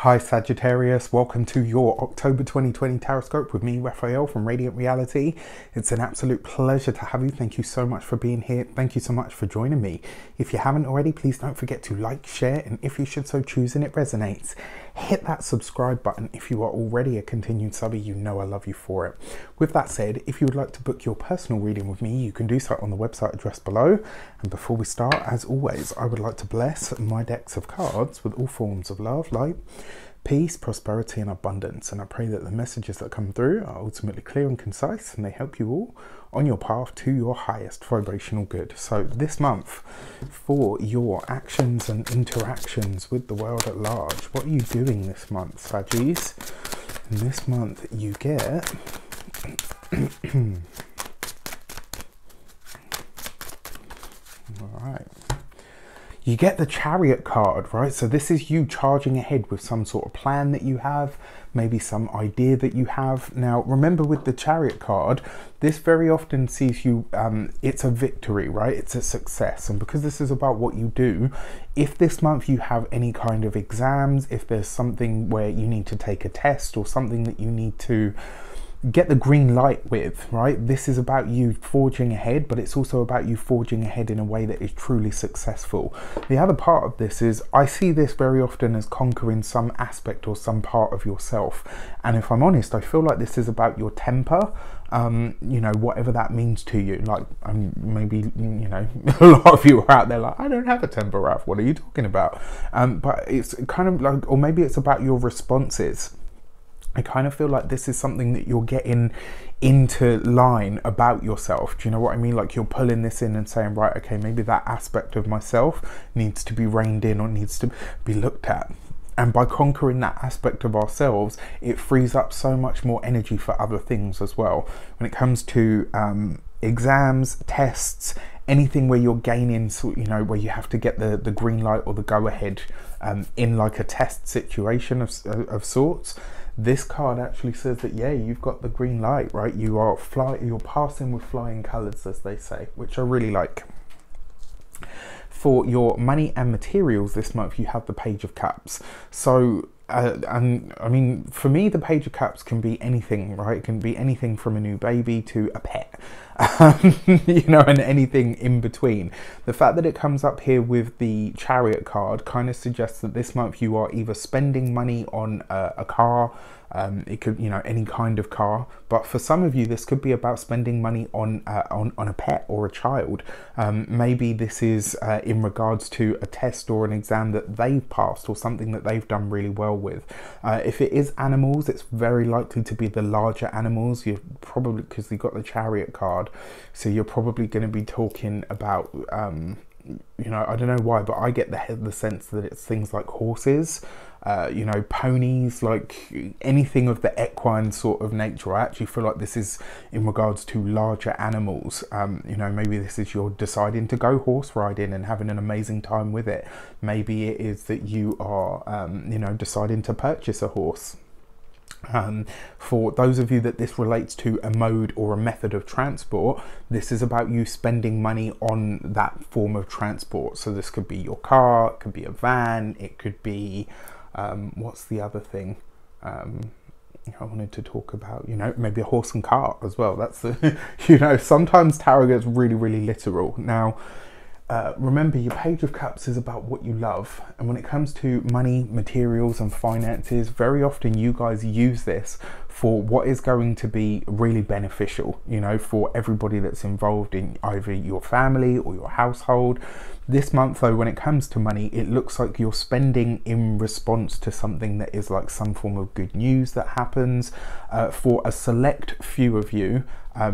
Hi Sagittarius, welcome to your October 2020 Taroscope with me, Raphael from Radiant Reality. It's an absolute pleasure to have you. Thank you so much for being here. Thank you so much for joining me. If you haven't already, please don't forget to like, share, and if you should so choose and it resonates, hit that subscribe button. If you are already a continued subby, you know I love you for it. With that said, if you would like to book your personal reading with me, you can do so on the website address below. And before we start, as always, I would like to bless my decks of cards with all forms of love, light, peace, prosperity, and abundance. And I pray that the messages that come through are ultimately clear and concise, and they help you all on your path to your highest vibrational good. So this month, for your actions and interactions with the world at large, what are you doing this month, Saggies? And this month you get all right, you get the Chariot card, right? So this is you charging ahead with some sort of plan that you have, maybe some idea that you have. Now, remember with the Chariot card, this very often sees you, it's a victory, right? It's a success. And because this is about what you do, if this month you have any kind of exams, if there's something where you need to take a test or something that you need to get the green light with, right? This is about you forging ahead, but it's also about you forging ahead in a way that is truly successful. The other part of this is, I see this very often as conquering some aspect or some part of yourself. And if I'm honest, I feel like this is about your temper, you know, whatever that means to you. Like, maybe, you know, a lot of you are out there like, I don't have a temper, Raph, what are you talking about? But it's kind of like, or maybe it's about your responses. I kind of feel like this is something that you're getting into line about yourself. Do you know what I mean? Like you're pulling this in and saying, right, okay, maybe that aspect of myself needs to be reined in or needs to be looked at. And by conquering that aspect of ourselves, it frees up so much more energy for other things as well. When it comes to exams, tests, anything where you're gaining, you know, where you have to get the green light or the go ahead in like a test situation of sorts, this card actually says that, yeah, you've got the green light, right? You're passing with flying colors, as they say, which I really like. For your money and materials this month, you have the Page of Cups. So, and I mean, for me, the Page of Cups can be anything, right? It can be anything from a new baby to a pet, you know, and anything in between. The fact that it comes up here with the Chariot card kind of suggests that this month you are either spending money on a car, it could, you know, any kind of car, but for some of you this could be about spending money on a pet or a child. Maybe this is in regards to a test or an exam that they've passed or something that they've done really well with. If it is animals, it's very likely to be the larger animals. You're probably, because you've got the Chariot card, so you're probably going to be talking about you know, I don't know why, but I get the sense that it's things like horses, you know, ponies, like anything of the equine sort of nature. I actually feel like this is in regards to larger animals. You know, maybe this is you're deciding to go horse riding and having an amazing time with it. Maybe it is that you are, you know, deciding to purchase a horse. For those of you that this relates to a mode or a method of transport, this is about you spending money on that form of transport. So this could be your car, it could be a van, it could be, what's the other thing? I wanted to talk about, you know, maybe a horse and cart as well. That's the, you know, sometimes tarot gets really, really literal. Now, remember, your Page of Cups is about what you love, and when it comes to money, materials and finances, very often you guys use this for what is going to be really beneficial, you know, for everybody that's involved in either your family or your household. This month though, when it comes to money, it looks like you're spending in response to something that is like some form of good news that happens. For a select few of you,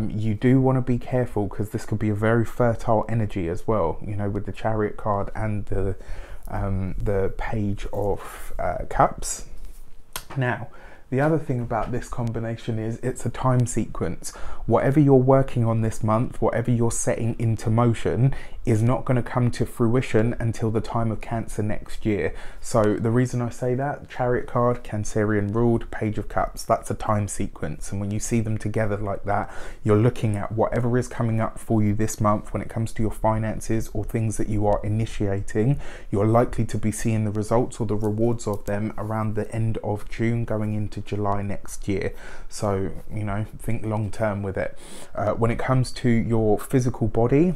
you do want to be careful, because this could be a very fertile energy as well, you know, with the Chariot card and the Page of Cups. Now, the other thing about this combination is it's a time sequence. Whatever you're working on this month, whatever you're setting into motion, is not going to come to fruition until the time of Cancer next year. So the reason I say that, Chariot card, Cancerian ruled, Page of Cups, that's a time sequence. And when you see them together like that, you're looking at whatever is coming up for you this month when it comes to your finances or things that you are initiating. You're likely to be seeing the results or the rewards of them around the end of June going into July next year. So, you know, think long term with it. When it comes to your physical body,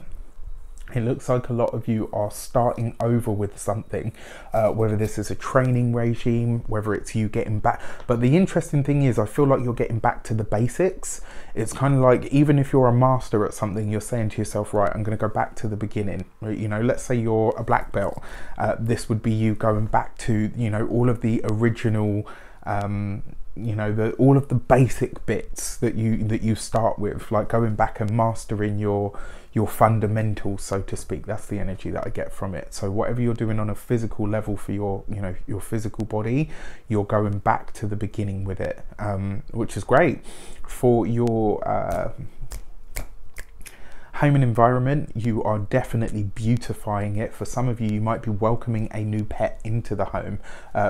it looks like a lot of you are starting over with something, whether this is a training regime, whether it's you getting back. But the interesting thing is, I feel like you're getting back to the basics. It's kind of like, even if you're a master at something, you're saying to yourself, right, I'm going to go back to the beginning. You know, let's say you're a black belt. This would be you going back to, you know, all of the original, you know, all of the basic bits that you start with, like going back and mastering your fundamentals, so to speak. That's the energy that I get from it. So whatever you're doing on a physical level for your, you know, your physical body, you're going back to the beginning with it, which is great. For your home and environment, you are definitely beautifying it. For some of you, you might be welcoming a new pet into the home.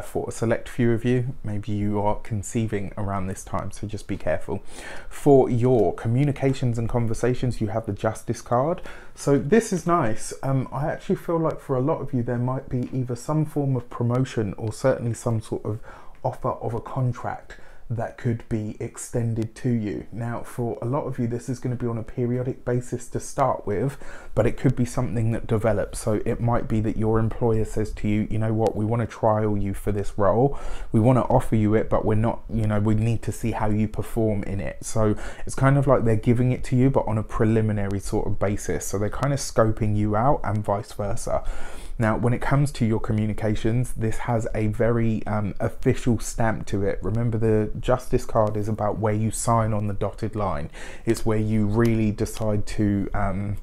For a select few of you, maybe you are conceiving around this time, so just be careful. For your communications and conversations, you have the Justice card. So this is nice. I actually feel like for a lot of you, there might be either some form of promotion or certainly some sort of offer of a contract that could be extended to you. Now, for a lot of you, this is going to be on a periodic basis to start with, but it could be something that develops. So it might be that your employer says to you, you know what, we want to trial you for this role. We want to offer you it, but we're not, you know, we need to see how you perform in it. So it's kind of like they're giving it to you, but on a preliminary sort of basis. So they're kind of scoping you out and vice versa. Now, when it comes to your communications, this has a very official stamp to it. Remember, the Justice card is about where you sign on the dotted line. It's where you really decide to,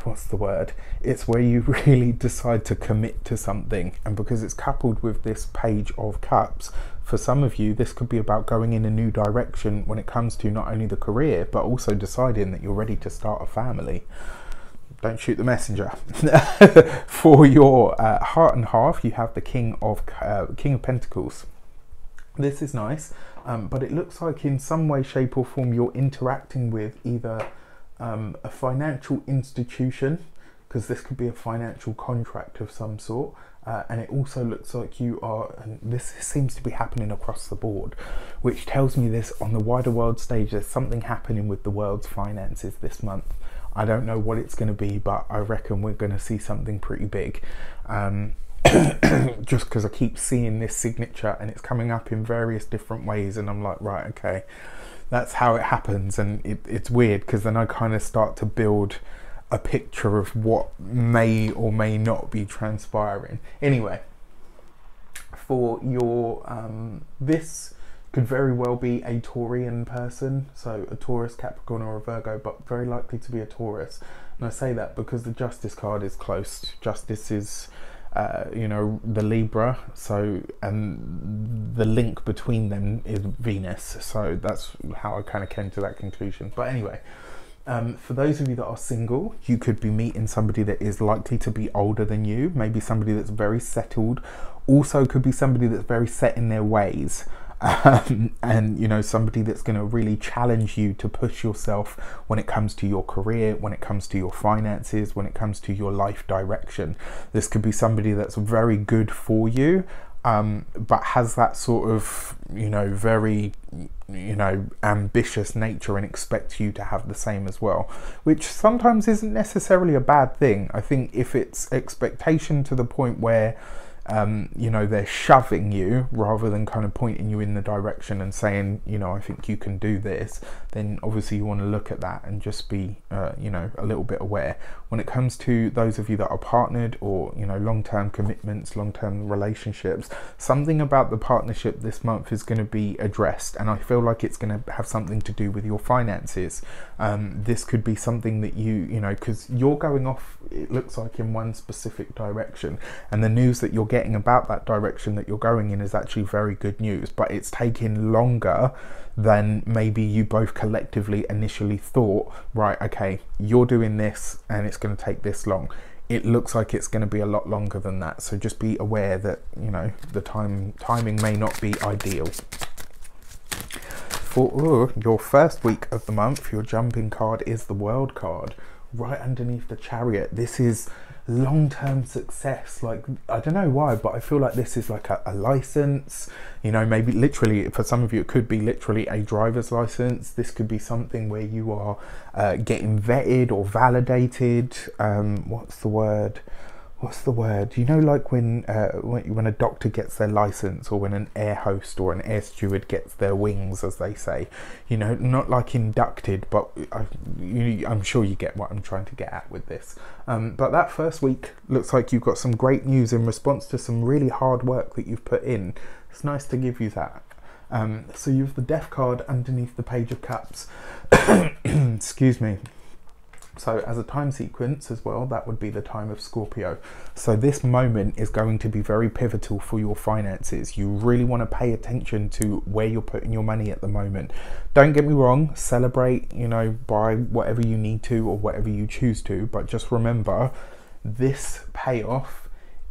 what's the word? It's where you really decide to commit to something. And because it's coupled with this Page of Cups, for some of you, this could be about going in a new direction when it comes to not only the career, but also deciding that you're ready to start a family. Don't shoot the messenger. For your heart and half, you have the King of Pentacles. This is nice, but it looks like in some way, shape or form, you're interacting with either a financial institution, because this could be a financial contract of some sort, and it also looks like you are, and this seems to be happening across the board, which tells me this on the wider world stage, there's something happening with the world's finances this month. I don't know what it's going to be, but I reckon we're going to see something pretty big. Just because I keep seeing this signature and it's coming up in various different ways, and I'm like, right, okay, that's how it happens. And it's weird, because then I kind of start to build a picture of what may or may not be transpiring. Anyway, for your this could very well be a Taurian person, so a Taurus, Capricorn or a Virgo, but very likely to be a Taurus. And I say that because the Justice card is close. Justice is you know, the Libra, so, and the link between them is Venus, so that's how I kind of came to that conclusion. But anyway, for those of you that are single, you could be meeting somebody that is likely to be older than you, maybe somebody that's very settled, also could be somebody that's very set in their ways. And you know, somebody that's going to really challenge you to push yourself when it comes to your career, when it comes to your finances, when it comes to your life direction. This could be somebody that's very good for you, but has that sort of, you know, very, you know, ambitious nature and expects you to have the same as well, which sometimes isn't necessarily a bad thing. I think if it's expectation to the point where you know, they're shoving you rather than kind of pointing you in the direction and saying, you know, I think you can do this, then obviously you want to look at that and just be, you know, a little bit aware. When it comes to those of you that are partnered or, you know, long-term commitments, long-term relationships, something about the partnership this month is going to be addressed, and I feel like it's going to have something to do with your finances. This could be something that you know, because you're going off, it looks like, in one specific direction, and the news that you're getting getting about that direction that you're going in is actually very good news, but it's taking longer than maybe you both collectively initially thought. Right, okay, you're doing this and it's going to take this long. It looks like it's going to be a lot longer than that, so just be aware that, you know, the timing may not be ideal. For your first week of the month, your jumping card is the World card, right underneath the Chariot. This is long-term success. Like, I don't know why, but I feel like this is like a license, you know, maybe literally for some of you it could be literally a driver's license. This could be something where you are getting vetted or validated. What's the word, you know, like when a doctor gets their license, or when an air host or an air steward gets their wings, as they say, you know, not like inducted, but I'm sure you get what I'm trying to get at with this. But that first week looks like you've got some great news in response to some really hard work that you've put in. It's nice to give you that. So you have the Death card underneath the Page of Cups. Excuse me. So as a time sequence as well, that would be the time of Scorpio. So this moment is going to be very pivotal for your finances. You really want to pay attention to where you're putting your money at the moment. Don't get me wrong, celebrate, you know, buy whatever you need to or whatever you choose to, but just remember, this payoff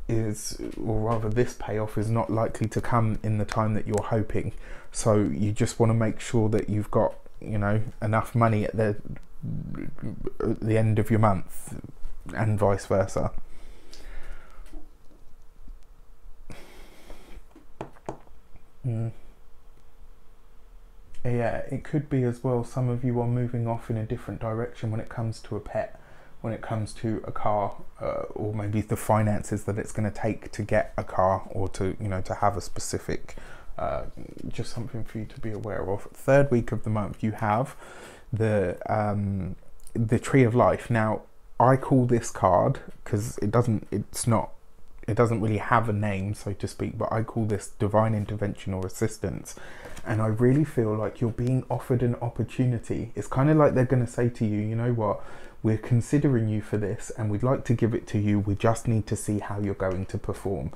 is, or rather this payoff is not likely to come in the time that you're hoping. So you just want to make sure that you've got, you know, enough money at the end of your month, and vice versa. Yeah, it could be as well, some of you are moving off in a different direction when it comes to a pet, when it comes to a car, or maybe the finances that it's going to take to get a car, or to, you know, to have a specific, just something for you to be aware of. Third week of the month, you have the Tree of Life. Now, I call this card, because it doesn't really have a name, so to speak, but I call this divine intervention or assistance. And I really feel like you're being offered an opportunity. It's kind of like they're going to say to you, you know what, we're considering you for this and we'd like to give it to you, we just need to see how you're going to perform.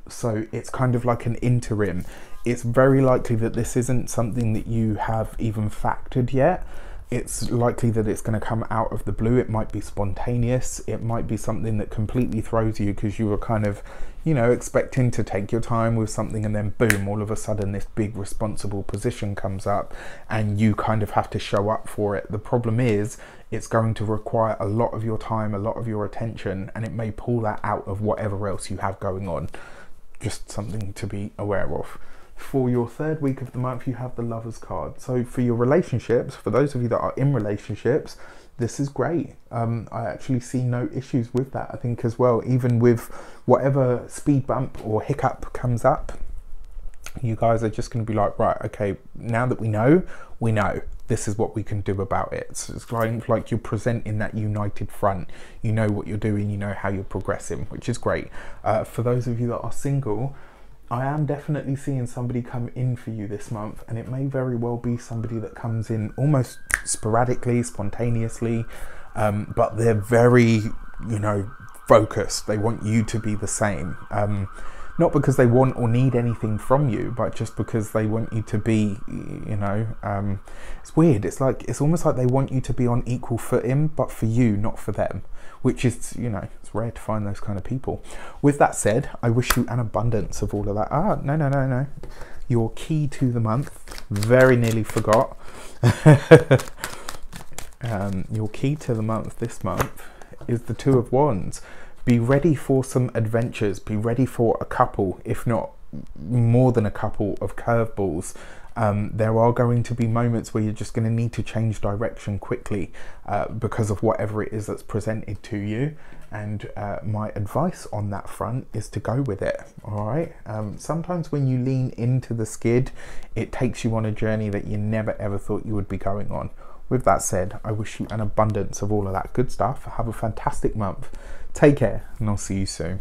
So it's kind of like an interim. It's very likely that this isn't something that you have even factored yet. It's likely that it's going to come out of the blue. It might be spontaneous. It might be something that completely throws you, because you were kind of, you know, expecting to take your time with something, and then boom, all of a sudden this big responsible position comes up and you kind of have to show up for it. The problem is, it's going to require a lot of your time, a lot of your attention, and it may pull that out of whatever else you have going on. Just something to be aware of. For your third week of the month, you have the Lovers card. So for your relationships, for those of you that are in relationships, this is great. I actually see no issues with that. I think as well, even with whatever speed bump or hiccup comes up, you guys are just going to be like, right, okay, now that we know, this is what we can do about it. So it's like you're presenting that united front. You know what you're doing, you know how you're progressing, which is great. For those of you that are single, I am definitely seeing somebody come in for you this month, and it may very well be somebody that comes in almost sporadically, spontaneously, but they're very, you know, focused. They want you to be the same. Not because they want or need anything from you, but just because they want you to be, you know, it's weird. It's like, it's almost like they want you to be on equal footing, but for you, not for them, which is, you know, it's rare to find those kind of people. With that said, I wish you an abundance of all of that. No. Your key to the month, very nearly forgot. Your key to the month this month is the Two of Wands. Be ready for some adventures. Be ready for a couple, if not more than a couple, of curveballs. There are going to be moments where you're just going to need to change direction quickly because of whatever it is that's presented to you. And my advice on that front is to go with it. All right. Sometimes when you lean into the skid, it takes you on a journey that you never ever thought you would be going on. With that said, I wish you an abundance of all of that good stuff. Have a fantastic month. Take care, and I'll see you soon.